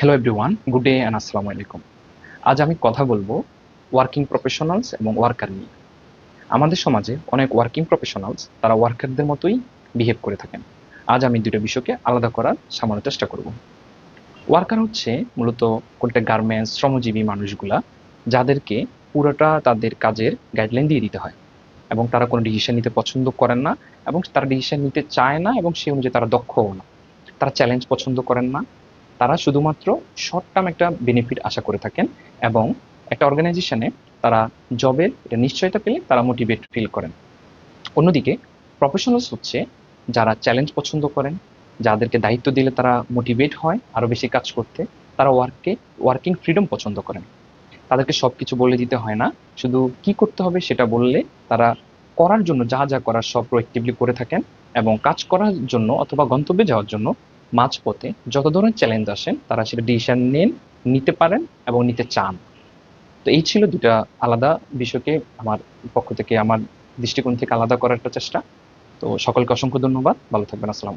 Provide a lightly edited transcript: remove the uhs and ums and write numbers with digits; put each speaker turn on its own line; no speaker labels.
Hello everyone, good day and আসসালামু আলাইকুম। আজ আমি কথা বলবো ওয়ার্কিং প্রফেশনালস এবং ওয়ার্কার নিয়ে। আমাদের সমাজে অনেক ওয়ার্কিং প্রফেশনালস তারা ওয়ার্কারদের মতোই বিহেভ করে থাকেন। আজ আমি দুটো বিষয়কে আলাদা করার সামান্য চেষ্টা করব। ওয়ার্কার হচ্ছে মূলত কোনটা গার্মেন্টস শ্রমজীবী মানুষগুলা, যাদেরকে পুরোটা তাদের কাজের গাইডলাইন দিয়ে দিতে হয় এবং তারা কোনো ডিসিশন নিতে পছন্দ করেন না এবং তারা ডিসিশন নিতে চায় না এবং সেই অনুযায়ী তারা দক্ষও না। তারা চ্যালেঞ্জ পছন্দ করেন না। তারা শুধুমাত্র শর্ট টার্ম একটা বেনিফিট আশা করে থাকেন এবং একটা অর্গানাইজেশনে তারা জবের এটা নিশ্চয়তা পেলে তারা মোটিভেট ফিল করেন। অন্যদিকে প্রফেশনালস হচ্ছে যারা চ্যালেঞ্জ পছন্দ করেন, যাদেরকে দায়িত্ব দিলে তারা মোটিভেট হয় আরও বেশি কাজ করতে। তারা ওয়ার্কিং ফ্রিডম পছন্দ করেন। তাদেরকে সব কিছু বলে দিতে হয় না, শুধু কি করতে হবে সেটা বললে তারা করার জন্য যা যা করার সব প্রোয়েক্টিভলি করে থাকেন এবং কাজ করার জন্য অথবা গন্তব্যে যাওয়ার জন্য মাঝপথে যত ধরনের চ্যালেঞ্জ আসেন তারা সেটা ডিসিশন নিতে পারেন এবং নিতে চান। তো এই ছিল দুটা আলাদা বিষয়কে আমার পক্ষ থেকে আমার দৃষ্টিকোণ থেকে আলাদা করার একটা চেষ্টা। তো সকলকে অসংখ্য ধন্যবাদ, ভালো থাকবেন, আসসালাম।